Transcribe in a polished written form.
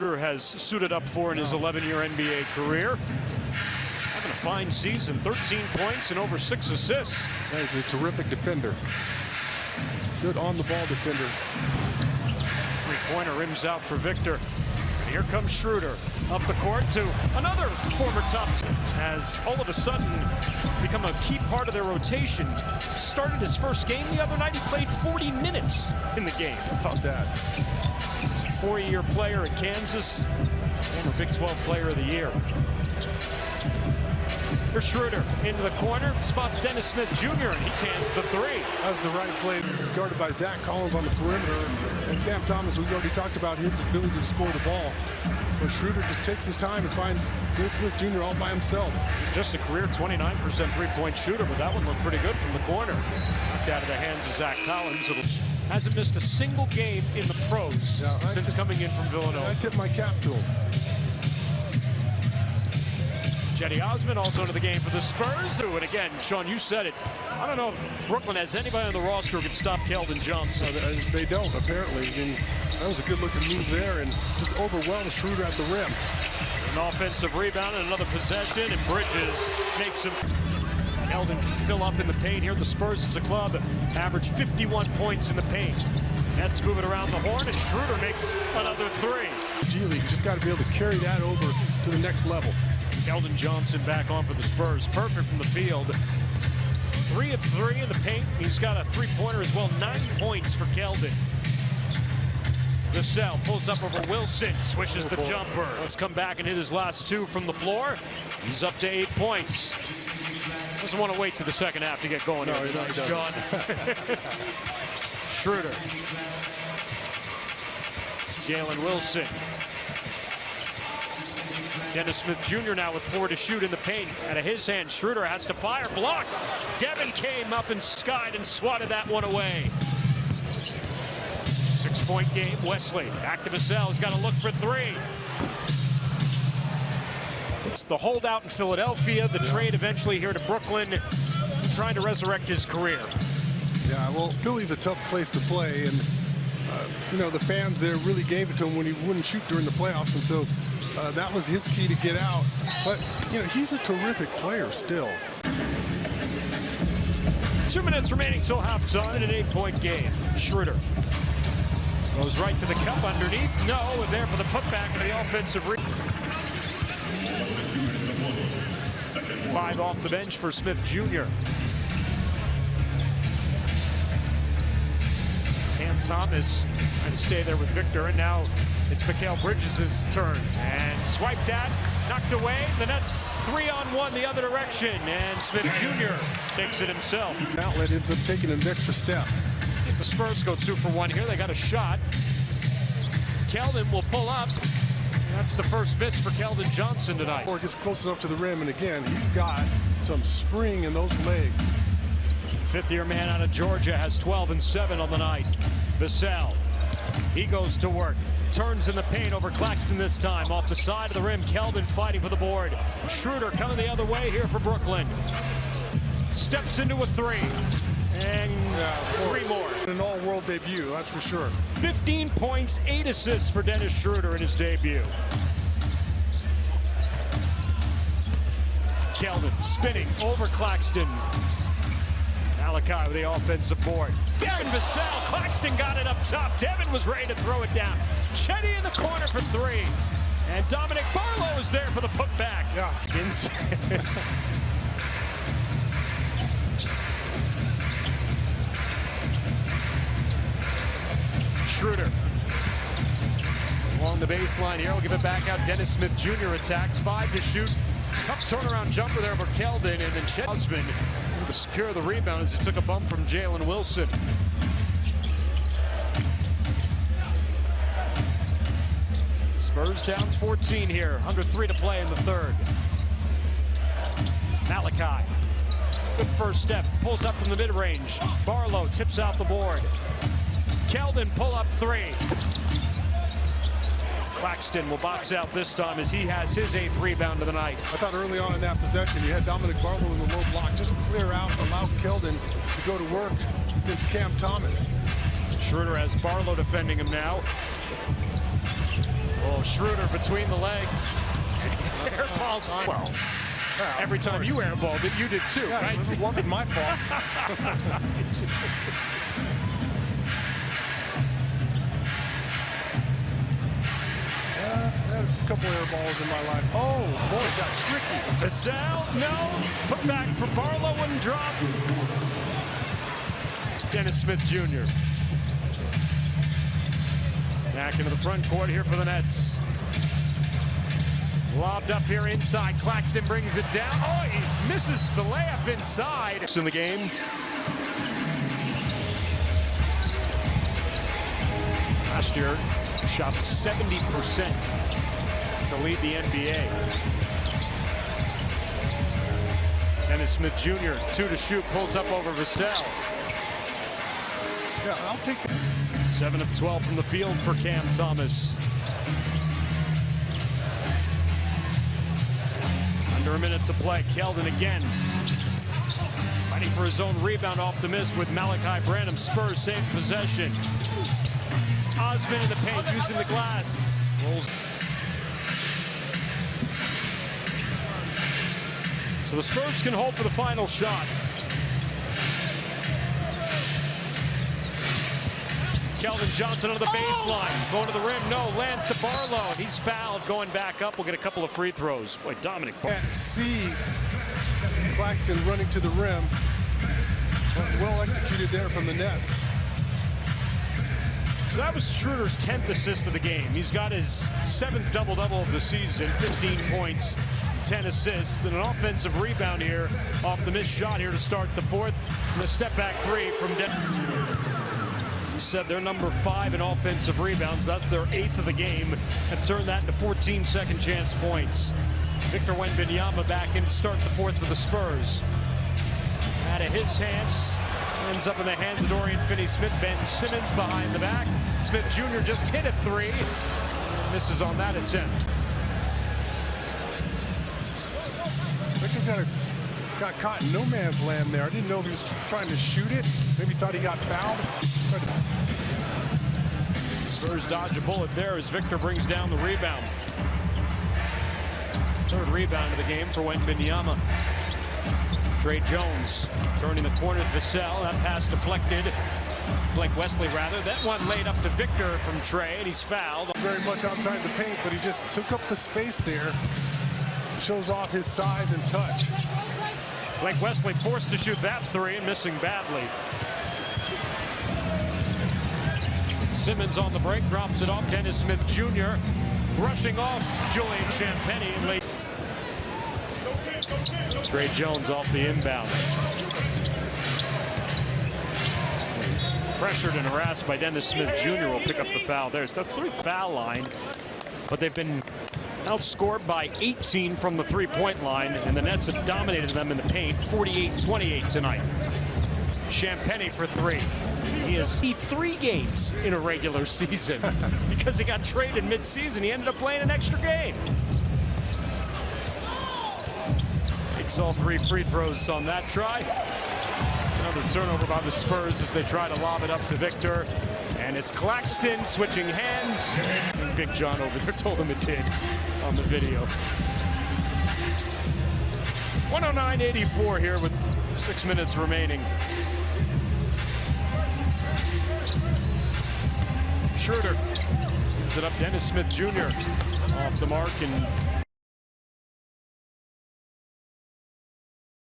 Has suited up for in his 11-year NBA career. Having a fine season, 13 points and over 6 assists. He's a terrific defender. Good on-the-ball defender. Three-pointer rims out for Victor. And here comes Schroeder up the court to another former top team. Has all of a sudden become a key part of their rotation. Started his first game the other night. He played 40 minutes in the game. How about that? 4-year player at Kansas, former Big 12 Player of the Year. For Schroeder into the corner, spots Dennis Smith Jr. and he cans the three. That's the right play. It's guarded by Zach Collins on the perimeter. And Cam Thomas, we've already talked about his ability to score the ball. But Schroeder just takes his time and finds Dennis Smith Jr. all by himself. Just a career 29% three-point shooter, but that one looked pretty good from the corner. Knocked out of the hands of Zach Collins. Hasn't missed a single game in the pros since coming in from Villanova. I tip my cap to him. Jetty Osman also into the game for the Spurs. And again, Sean, you said it. I don't know if Brooklyn has anybody on the roster who can stop Keldon Johnson. They don't, apparently. And that was a good-looking move there, and just overwhelmed Schroeder at the rim. An offensive rebound and another possession, and Bridges makes him. Keldon can fill up in the paint here. The Spurs as a club average 51 points in the paint. Nets move it around the horn, and Schroeder makes another three. G League, you just got to be able to carry that over to the next level. Keldon Johnson back on for the Spurs. Perfect from the field. 3 of 3 in the paint. He's got a three-pointer as well. 9 points for Keldon. Vassell pulls up over Wilson, swishes the jumper. Let's come back and hit his last 2 from the floor. He's up to 8 points. Doesn't want to wait to the second half to get going. No, he doesn't. Schroeder. Jalen Wilson. Dennis Smith Jr. now with 4 to shoot in the paint. Out of his hand, Schroeder has to fire. Block. Devin came up and skied and swatted that one away. 6-point game. Wesley. Back to Vassell. He's got to look for 3. It's the holdout in Philadelphia. The trade eventually here to Brooklyn. Trying to resurrect his career. Yeah, well, Philly's a tough place to play. And, you know, the fans there really gave it to him when he wouldn't shoot during the playoffs. And so that was his key to get out. But, you know, he's a terrific player still. 2 minutes remaining till halftime in an 8-point game. Schroeder goes right to the cup underneath. No, there for the putback of the offensive rebound. 5 off the bench for Smith Jr. Cam Thomas trying to stay there with Victor, and now it's Mikal Bridges' turn. And swipe that, knocked away. The Nets 3-on-1 the other direction, and Smith Jr. takes it himself. Outlet ends up taking an extra step. Let's see if the Spurs go 2 for 1 here. They got a shot. Keldon will pull up. That's the first miss for Keldon Johnson tonight. Or gets close enough to the rim, and again, he's got some spring in those legs. 5th-year man out of Georgia has 12 and 7 on the night. Vassell, he goes to work. Turns in the paint over Claxton this time. Off the side of the rim, Keldon fighting for the board. Schroeder coming the other way here for Brooklyn. Steps into a 3. And 3 more. An all-world debut, that's for sure. 15 points, 8 assists for Dennis Schroeder in his debut. Keldon spinning over Claxton. Malachi with the offensive board. Devin Vassell, Claxton got it up top. Devin was ready to throw it down. Chetty in the corner for 3. And Dominic Barlow is there for the putback. Yeah. Schroeder along the baseline here. We'll give it back out. Dennis Smith Jr. attacks. 5 to shoot. Tough turnaround jumper there for Keldon, and then Chet Osman able to secure the rebound as he took a bump from Jalen Wilson. Spurs down 14 here. Under 3 to play in the 3rd. Malachi. Good first step. Pulls up from the mid-range. Barlow tips out the board. Keldon pull up 3. Claxton will box out this time as he has his 8th rebound of the night. I thought early on in that possession, you had Dominic Barlow in the low block just to clear out, allow Keldon to go to work against Cam Thomas. Schroeder has Barlow defending him now. Oh, Schroeder between the legs. Airballs. Well, every time you airballed it, you did too, yeah, right? It wasn't my fault. I had a couple air balls in my life. Oh, boy, it got tricky. Vassell, no. Put back for Barlow and drop. Dennis Smith Jr. Back into the front court here for the Nets. Lobbed up here inside. Claxton brings it down. Oh, he misses the layup inside. In the game. Last year, shot 70% to lead the NBA. Dennis Smith Jr., 2 to shoot, pulls up over Vassell. Yeah, I'll take that. 7 of 12 from the field for Cam Thomas. Under a minute to play. Keldon again. Fighting for his own rebound off the miss with Malachi Branham. Spurs save possession. Osman in the paint using the glass. Rolls. So the Spurs can hope for the final shot. Keldon Johnson on the baseline. Going to the rim. No. Lands to Barlow. And he's fouled. Going back up. We'll get a couple of free throws. Boy, Dominic. Can't see Claxton running to the rim. Well executed there from the Nets. So that was Schroeder's 10th assist of the game. He's got his 7th double-double of the season. 15 points, 10 assists, and an offensive rebound here off the missed shot here to start the fourth. And the step-back three from Denver. Said they're number 5 in offensive rebounds. That's their 8th of the game. Have turned that into 14 second chance points. Victor Wembanyama back in to start the fourth for the Spurs. Out of his hands, ends up in the hands of Dorian Finney-Smith. Ben Simmons behind the back. Smith Jr. just hit a 3. Misses on that attempt. Victor got caught in no man's land there. I didn't know if he was trying to shoot it. Maybe thought he got fouled. Spurs dodge a bullet there as Victor brings down the rebound. 3rd rebound of the game for Wembanyama. Trey Jones turning the corner to Vassell. That pass deflected. Blake Wesley, rather. That one laid up to Victor from Trey, and he's fouled. Very much outside the paint, but he just took up the space there. Shows off his size and touch. Blake Wesley forced to shoot that 3 and missing badly. Simmons on the break, drops it off. Dennis Smith Jr. brushing off Julian Champagnie and late. Trey Jones off the inbound. Pressured and harassed by Dennis Smith Jr. will pick up the foul. There's the 3 foul line, but they've been outscored by 18 from the 3-point line, and the Nets have dominated them in the paint 48-28 tonight. Champagnie for 3. He has 3 games in a regular season because he got traded mid-season. He ended up playing an extra game. Takes all 3 free throws on that try. Another turnover by the Spurs as they try to lob it up to Victor. And it's Claxton switching hands. And Big John over there told him it did on the video. 109-84 here with 6 minutes remaining. Schroeder gives it up. Dennis Smith Jr. off the mark and